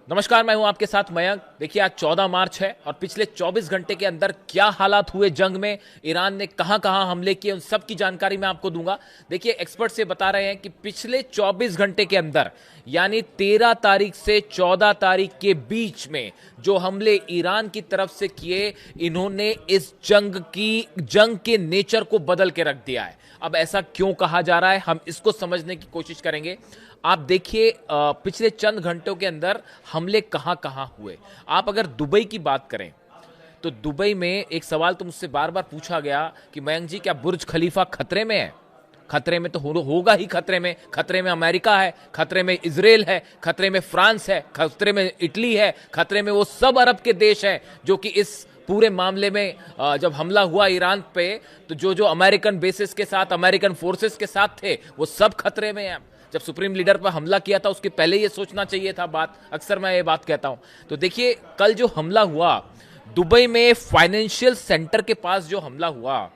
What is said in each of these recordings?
नमस्कार, मैं हूं आपके साथ मयंक। देखिए, आज 14 मार्च है और पिछले 24 घंटे के अंदर क्या हालात हुए जंग में, ईरान ने कहां कहां हमले किए, उन सब की जानकारी मैं आपको दूंगा। देखिए, एक्सपर्ट से बता रहे हैं कि पिछले 24 घंटे के अंदर यानी 13 तारीख से 14 तारीख के बीच में जो हमले ईरान की तरफ से किए, इन्होंने इस जंग के नेचर को बदल के रख दिया है। अब ऐसा क्यों कहा जा रहा है, हम इसको समझने की कोशिश करेंगे। आप देखिए, पिछले चंद घंटों के अंदर हमले कहां कहां हुए। आप अगर दुबई की बात करें तो दुबई में एक सवाल तो मुझसे बार बार पूछा गया कि मयंक जी, क्या बुर्ज खलीफा खतरे में है? खतरे में तो होगा ही। खतरे में अमेरिका है, खतरे में इजराइल है, खतरे में फ्रांस है, खतरे में इटली है, खतरे में वो सब अरब के देश हैं जो कि इस पूरे मामले में जब हमला हुआ ईरान पे, तो जो अमेरिकन बेसिस के साथ, अमेरिकन फोर्सेस के साथ थे, वो सब खतरे में हैं। जब सुप्रीम लीडर पर हमला किया था उसके पहले ये सोचना चाहिए था बात। अक्सर मैं ये बात कहता हूं। तो देखिए, कल जो हमला हुआ दुबई में फाइनेंशियल सेंटर के पास, जो हमला हुआ,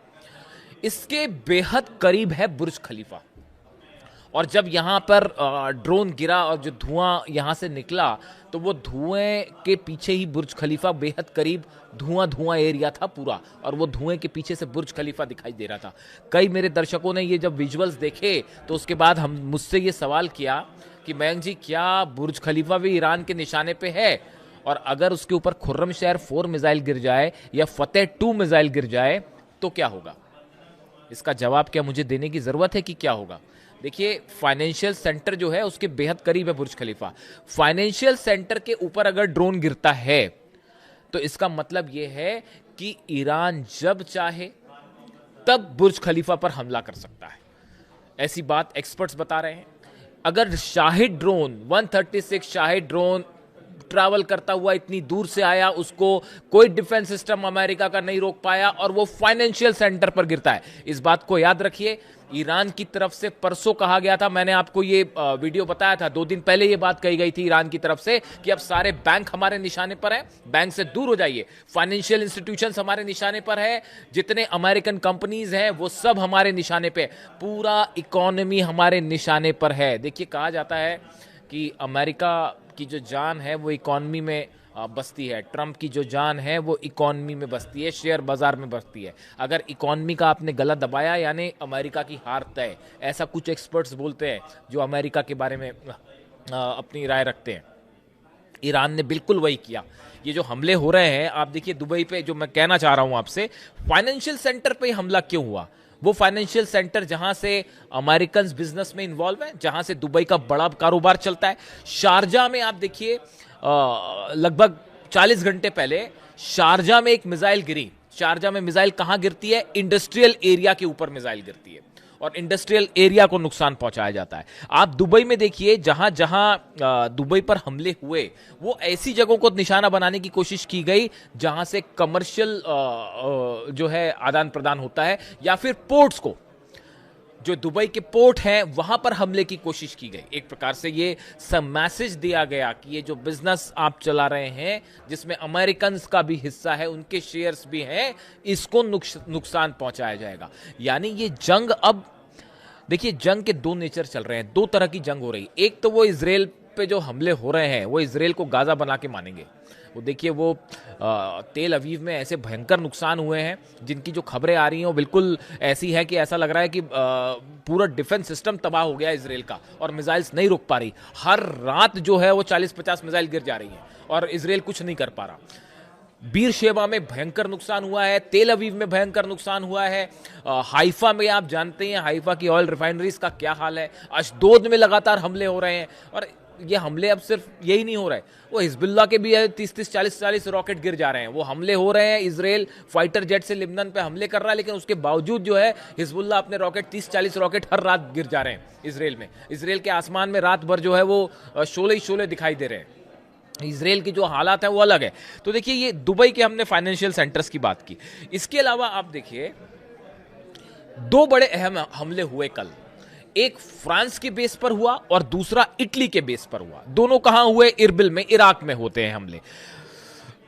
इसके बेहद करीब है बुर्ज खलीफा। और जब यहां पर ड्रोन गिरा और जो धुआं यहां से निकला, तो वो धुएं के पीछे ही बुर्ज खलीफा बेहद करीब, धुआं एरिया था पूरा, और वो धुएं के पीछे से बुर्ज खलीफा दिखाई दे रहा था। कई मेरे दर्शकों ने ये जब विजुअल्स देखे तो उसके बाद हम मुझसे ये सवाल किया कि मयंक जी, क्या बुर्ज खलीफा भी ईरान के निशाने पे है? और अगर उसके ऊपर खुर्रम शहर 4 मिसाइल गिर जाए या फतेह 2 मिसाइल गिर जाए तो क्या होगा? इसका जवाब क्या मुझे देने की जरूरत है कि क्या होगा? देखिए, फाइनेंशियल सेंटर जो है उसके बेहद करीब है बुर्ज खलीफा। फाइनेंशियल सेंटर के ऊपर अगर ड्रोन गिरता है तो इसका मतलब यह है कि ईरान जब चाहे तब बुर्ज खलीफा पर हमला कर सकता है। ऐसी बात एक्सपर्ट्स बता रहे हैं। अगर Shahid drone 136 Shahid drone travel करता हुआ इतनी दूर से आया, उसको कोई डिफेंस सिस्टम अमेरिका का नहीं रोक पाया और वो फाइनेंशियल सेंटर पर गिरता है। इस बात को याद रखिए। ईरान की तरफ से परसों कहा गया था, मैंने आपको ये वीडियो बताया था, 2 दिन पहले ये बात कही गई थी ईरान की तरफ से कि अब सारे बैंक हमारे निशाने पर हैं, बैंक से दूर हो जाइए। फाइनेंशियल इंस्टीट्यूशंस हमारे निशाने पर है, जितने अमेरिकन कंपनीज हैं वो सब हमारे निशाने पे, पूरा इकोनॉमी हमारे निशाने पर है। देखिए, कहा जाता है कि अमेरिका की जो जान है वो इकोनॉमी में बसती है, ट्रंप की जो जान है वो इकोनॉमी में बसती है, शेयर बाजार में बसती है। अगर इकोनॉमी का आपने गला दबाया यानी अमेरिका की हार तय, ऐसा कुछ एक्सपर्ट्स बोलते हैं जो अमेरिका के बारे में अपनी राय रखते हैं। ईरान ने बिल्कुल वही किया। ये जो हमले हो रहे हैं, आप देखिए दुबई पे, जो मैं कहना चाह रहा हूं आपसे, फाइनेंशियल सेंटर पे हमला क्यों हुआ? वो फाइनेंशियल सेंटर जहां से अमेरिकन बिजनेस में इन्वॉल्व है, जहां से दुबई का बड़ा कारोबार चलता है। शारजा में आप देखिए, लगभग 40 घंटे पहले शारजा में एक मिसाइल गिरी। शारजा में मिसाइल कहां गिरती है? इंडस्ट्रियल एरिया के ऊपर मिसाइल गिरती है और इंडस्ट्रियल एरिया को नुकसान पहुंचाया जाता है। आप दुबई में देखिए, जहां जहां दुबई पर हमले हुए, वो ऐसी जगहों को निशाना बनाने की कोशिश की गई जहां से कमर्शियल जो है आदान प्रदान होता है, या फिर पोर्ट्स को, जो दुबई के पोर्ट हैं वहां पर हमले की कोशिश की गई। एक प्रकार से ये सब मैसेज दिया गया कि ये जो बिजनेस आप चला रहे हैं, जिसमें अमेरिकन का भी हिस्सा है, उनके शेयर्स भी हैं, इसको नुकसान पहुंचाया जाएगा। यानी ये जंग, अब देखिए, जंग के 2 नेचर चल रहे हैं, 2 तरह की जंग हो रही। एक तो वो इजराइल पे जो हमले हो रहे हैं, वो इजराइल को गाजा बना के मानेंगे। वो देखिए, वो तेल अवीव में ऐसे भयंकर नुकसान हुए हैं जिनकी जो खबरें आ रही हैं वो बिल्कुल ऐसी है कि ऐसा लग रहा है कि पूरा डिफेंस सिस्टम तबाह हो गया इजराइल का, और मिसाइल्स नहीं रुक पा रही। हर रात जो है वो 40-50 मिसाइल गिर जा रही है और इजराइल कुछ नहीं कर पा रहा। बीर शेबा में भयंकर नुकसान हुआ है, तेल अवीव में भयंकर नुकसान हुआ है, हाइफा में आप जानते हैं हाइफा की ऑयल रिफाइनरीज का क्या हाल है, अशदोद में लगातार हमले हो रहे हैं। और ये हमले अब सिर्फ यही नहीं हो रहे, वो हिजबुल्लाह के भी 30-30, 40-40 रॉकेट गिर जा रहे हैं। वो हमले हो रहे हैं, इजराइल फाइटर जेट से लिबनान पे हमले कर रहा है, लेकिन उसके बावजूद जो है हिजबुल्लाह अपने रॉकेट 30-40 रॉकेट हर रात गिर जा रहे हैं इजराइल में। इजराइल के आसमान में रात भर जो है वो शोले ही शोले दिखाई दे रहे हैं। इजराइल की जो हालात है वो अलग है। तो देखिए, ये दुबई के हमने फाइनेंशियल सेंटर्स की बात की। इसके अलावा आप देखिए, 2 बड़े अहम हमले हुए कल। एक फ्रांस के बेस पर हुआ और दूसरा इटली के बेस पर हुआ। दोनों कहां हुए? इरबिल में, इराक में होते हैं हमले।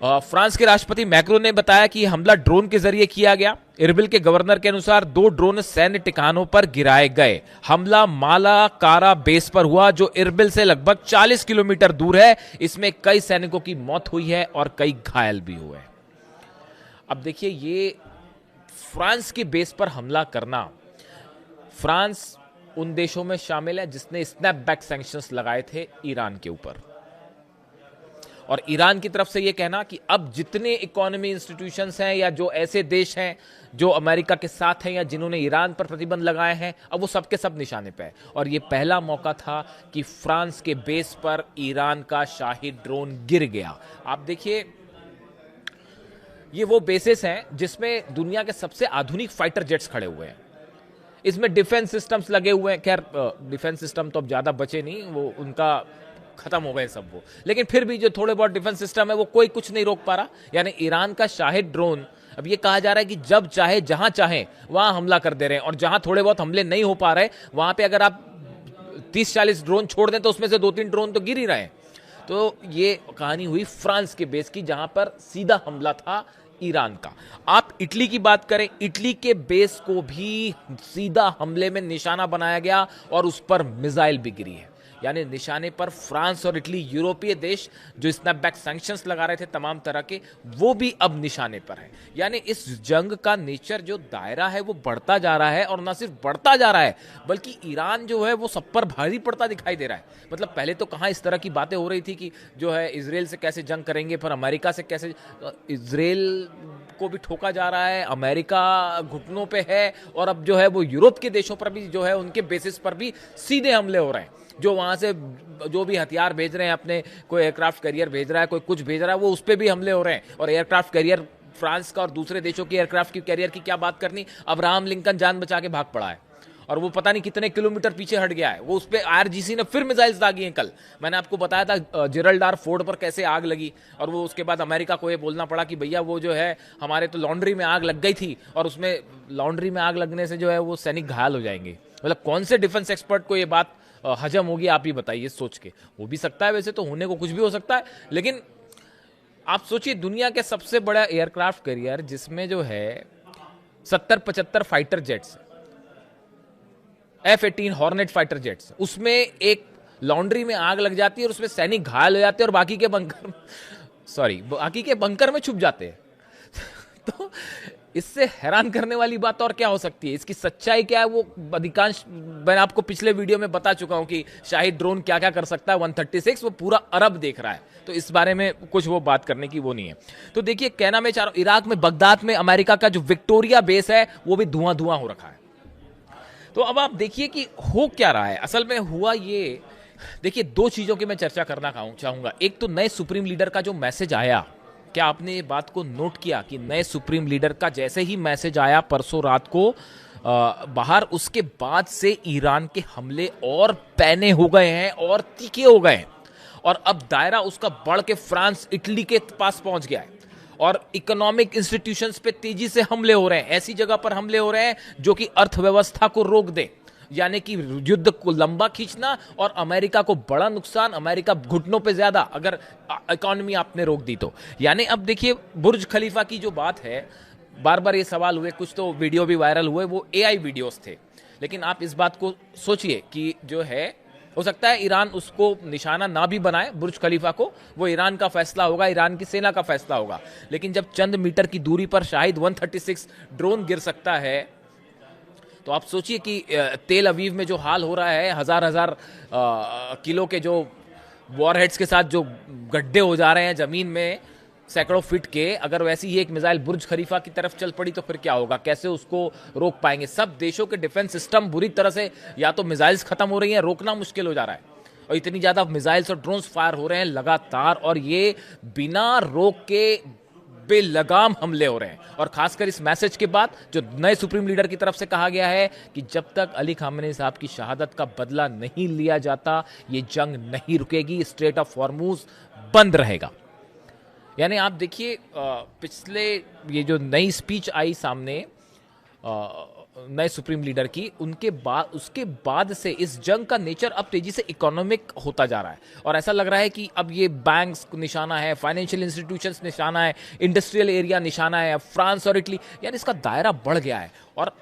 फ्रांस के राष्ट्रपति मैक्रो ने बताया कि हमला ड्रोन के जरिए किया गया। इरबिल के गवर्नर के अनुसार 2 ड्रोन सैन्य ठिकानों पर गिराए गए। हमला मालाकारा बेस पर हुआ जो इरबिल से लगभग 40 किलोमीटर दूर है। इसमें कई सैनिकों की मौत हुई है और कई घायल भी हुए। अब देखिए, ये फ्रांस की बेस पर हमला करना, फ्रांस उन देशों में शामिल है जिसने स्नैपबैक सैंक्शंस लगाए थे ईरान के ऊपर। और ईरान की तरफ से यह कहना कि अब जितने इकोनॉमी इंस्टीट्यूशंस हैं या जो ऐसे देश हैं जो अमेरिका के साथ हैं या जिन्होंने ईरान पर प्रतिबंध लगाए हैं, अब वो सबके सब निशाने पे है। और ये पहला मौका था कि फ्रांस के बेस पर ईरान का शाही ड्रोन गिर गया। आप देखिए, ये वो बेसेस हैं जिसमें दुनिया के सबसे आधुनिक फाइटर जेट्स खड़े हुए हैं। इसमें डिफेंस सिस्टम्स लगे हुए हैं। खैर, डिफेंस सिस्टम तो अब ज्यादा बचे नहीं, वो उनका खत्म हो गए सब वो, लेकिन फिर भी जो थोड़े बहुत डिफेंस सिस्टम है वो कोई कुछ नहीं रोक पा रहा। यानी ईरान का शाहिद ड्रोन, अब ये कहा जा रहा है कि जब चाहे जहां चाहे वहां हमला कर दे रहे हैं, और जहां थोड़े बहुत हमले नहीं हो पा रहे वहां पे अगर आप 30-40 ड्रोन छोड़ दें तो उसमें से 2-3 ड्रोन तो गिर ही रहे हैं। तो ये कहानी हुई फ्रांस के बेस की, जहां पर सीधा हमला था ईरान का। आप इटली की बात करें, इटली के बेस को भी सीधा हमले में निशाना बनाया गया और उस पर मिसाइल भी गिरी है। यानी निशाने पर फ्रांस और इटली, यूरोपीय देश जो स्नैपबैक सैंक्शंस लगा रहे थे तमाम तरह के, वो भी अब निशाने पर है। यानी इस जंग का नेचर, जो दायरा है वो बढ़ता जा रहा है, और न सिर्फ बढ़ता जा रहा है बल्कि ईरान जो है वो सब पर भारी पड़ता दिखाई दे रहा है। मतलब पहले तो कहाँ इस तरह की बातें हो रही थी कि जो है इजराइल से कैसे जंग करेंगे, फिर अमेरिका से कैसे, इजराइल को भी ठोका जा रहा है, अमेरिका घुटनों पे है, और अब जो है वो यूरोप के देशों पर भी जो है उनके बेसिस पर भी सीधे हमले हो रहे हैं। जो वहां से जो भी हथियार भेज रहे हैं अपने, कोई एयरक्राफ्ट कैरियर भेज रहा है, कोई कुछ भेज रहा है, वो उस पर भी हमले हो रहे हैं। और एयरक्राफ्ट कैरियर, फ्रांस का और दूसरे देशों की एयरक्राफ्ट की कैरियर की क्या बात करनी, अब्राहम लिंकन जान बचा के भाग पड़ा है और वो पता नहीं कितने किलोमीटर पीछे हट गया है। वो उस पर आईआरजीसी ने फिर मिसाइल्स दागी हैं। कल मैंने आपको बताया था जिब्राल्टार फोर्ट पर कैसे आग लगी, और वो उसके बाद अमेरिका को ये बोलना पड़ा कि भैया वो जो है हमारे तो लॉन्ड्री में आग लग गई थी, और उसमें लॉन्ड्री में आग लगने से जो है वो सैनिक घायल हो जाएंगे। मतलब कौन से डिफेंस एक्सपर्ट को ये बात हजम होगी, आप ही बताइए सोच के। हो भी सकता है, वैसे तो होने को कुछ भी हो सकता है, लेकिन आप सोचिए दुनिया के सबसे बड़ा एयरक्राफ्ट कैरियर जिसमें जो है 70-75 fighter jets, F-18 hornet fighter jets, उसमें एक लॉन्ड्री में आग लग जाती है और उसमें सैनिक घायल हो जाते हैं और बाकी के बंकर में छुप जाते हैं। तो इससे हैरान करने वाली बात और क्या हो सकती है? इसकी सच्चाई क्या है वो अधिकांश मैंने आपको पिछले वीडियो में बता चुका हूं कि शाहिद ड्रोन क्या क्या कर सकता है। 136 वो पूरा अरब देख रहा है, तो इस बारे में कुछ वो बात करने की वो नहीं है। तो देखिए, कहना मैं चाह रहा हूं, इराक में बगदाद में अमेरिका का जो विक्टोरिया बेस है वो भी धुआं धुआं हो रखा है। तो अब आप देखिए कि हो क्या रहा है। असल में हुआ ये, देखिए 2 चीजों की मैं चर्चा करना चाहूंगा। एक तो नए सुप्रीम लीडर का जो मैसेज आया, क्या आपने ये बात को नोट किया कि नए सुप्रीम लीडर का जैसे ही मैसेज आया परसों रात को बाहर, उसके बाद से ईरान के हमले और पैने हो गए हैं और तीखे हो गए हैं, और अब दायरा उसका बढ़ के फ्रांस, इटली के पास पहुंच गया है, और इकोनॉमिक इंस्टीट्यूशंस पे तेजी से हमले हो रहे हैं। ऐसी जगह पर हमले हो रहे हैं जो कि अर्थव्यवस्था को रोक दे, यानी कि युद्ध को लंबा खींचना और अमेरिका को बड़ा नुकसान, अमेरिका घुटनों पे ज्यादा अगर इकोनॉमी आपने रोक दी तो। यानी अब देखिए, बुर्ज खलीफा की जो बात है, बार बार ये सवाल हुए, कुछ तो वीडियो भी वायरल हुए, वो एआई वीडियोस थे, लेकिन आप इस बात को सोचिए कि जो है, हो सकता है ईरान उसको निशाना ना भी बनाए बुर्ज खलीफा को, वो ईरान का फैसला होगा, ईरान की सेना का फैसला होगा, लेकिन जब चंद मीटर की दूरी पर शायद 136 ड्रोन गिर सकता है, तो आप सोचिए कि तेल अवीव में जो हाल हो रहा है, हजार किलो के जो वॉरहेड्स के साथ जो गड्ढे हो जा रहे हैं जमीन में सैकड़ों फीट के, अगर वैसी ही एक मिसाइल बुर्ज खलीफा की तरफ चल पड़ी तो फिर क्या होगा? कैसे उसको रोक पाएंगे? सब देशों के डिफेंस सिस्टम बुरी तरह से, या तो मिसाइल्स खत्म हो रही हैं, रोकना मुश्किल हो जा रहा है, और इतनी ज्यादा मिसाइल्स और ड्रोन्स फायर हो रहे हैं लगातार, और ये बिना रोक के बेलगाम हमले हो रहे हैं। और खासकर इस मैसेज के बाद जो नए सुप्रीम लीडर की तरफ से कहा गया है कि जब तक अली खामेनी साहब की शहादत का बदला नहीं लिया जाता, ये जंग नहीं रुकेगी, स्ट्रेट ऑफ हॉर्मुज बंद रहेगा। यानी आप देखिए, पिछले ये जो नई स्पीच आई सामने नए सुप्रीम लीडर की, उनके बाद उसके बाद से इस जंग का नेचर अब तेजी से इकोनॉमिक होता जा रहा है और ऐसा लग रहा है कि अब ये बैंक्स निशाना है, फाइनेंशियल इंस्टीट्यूशंस निशाना है, इंडस्ट्रियल एरिया निशाना है, फ्रांस और इटली, यानी इसका दायरा बढ़ गया है। और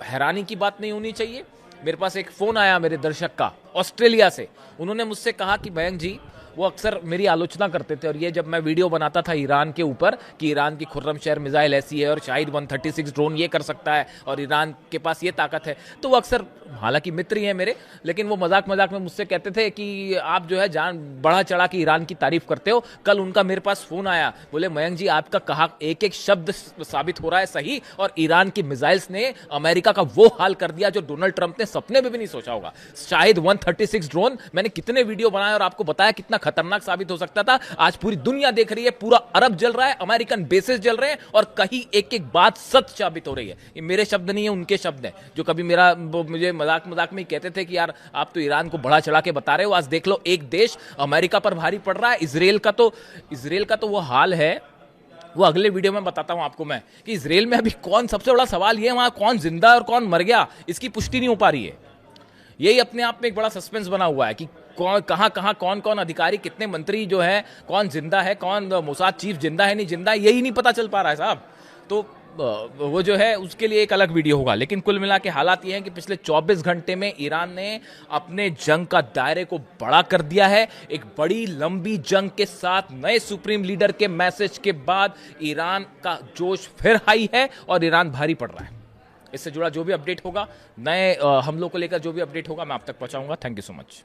हैरानी की बात नहीं होनी चाहिए, मेरे पास एक फोन आया मेरे दर्शक का ऑस्ट्रेलिया से। उन्होंने मुझसे कहा कि मयंक जी, वो अक्सर मेरी आलोचना करते थे और ये जब मैं वीडियो बनाता था ईरान के ऊपर कि ईरान की खुर्रमशहर मिसाइल ऐसी है और शाहिद 136 ड्रोन ये कर सकता है और ईरान के पास ये ताकत है, तो वो अक्सर, हालांकि मित्र ही हैं मेरे, लेकिन वो मजाक मजाक में मुझसे कहते थे कि आप जो है जान बढ़ा चढ़ा के ईरान की तारीफ करते हो। कल उनका मेरे पास फोन आया, बोले मयंक जी आपका कहा एक एक शब्द साबित हो रहा है सही, और ईरान की मिसाइल्स ने अमेरिका का वो हाल कर दिया जो डोनाल्ड ट्रंप ने सपने में भी नहीं सोचा होगा। शाहिद 136 ड्रोन, मैंने कितने वीडियो बनाए और आपको बताया कितना खतरनाक साबित हो सकता था। आज पूरी दुनिया देख रही है, पूरा अरब जल रहा है, अमेरिकन बेसेस जल रहे हैं और कहीं एक एक बात सच साबित हो रही है। ये मेरे शब्द नहीं है, उनके शब्द हैं, जो कभी मुझे मजाक मजाक में ही कहते थे कि यार आप तो ईरान को बढ़ा चढ़ा के बता रहे हो। आज देख लो, एक देश अमेरिका पर भारी पड़ रहा है। इजराइल का तो वो हाल है, वो अगले वीडियो में बताता हूं आपको मैं, कि इजराइल में अभी कौन, सबसे बड़ा सवाल ये है वहां कौन जिंदा है और कौन मर गया, इसकी पुष्टि नहीं हो पा रही है। यही अपने आप में एक बड़ा सस्पेंस बना हुआ है कि कौन कहां कौन कौन अधिकारी, कितने मंत्री जो है, कौन जिंदा है, कौन मोसाद चीफ जिंदा है नहीं जिंदा है, यही नहीं पता चल पा रहा है साहब। तो वो जो है उसके लिए एक अलग वीडियो होगा। लेकिन कुल मिला के हालात ये हैं कि पिछले 24 घंटे में ईरान ने अपने जंग का दायरे को बड़ा कर दिया है। एक बड़ी लंबी जंग के साथ नए सुप्रीम लीडर के मैसेज के बाद ईरान का जोश फिर हाई है और ईरान भारी पड़ रहा है। इससे जुड़ा जो भी अपडेट होगा, नए हमलों को लेकर जो भी अपडेट होगा, मैं आप तक पहुंचाऊंगा। Thank you so much.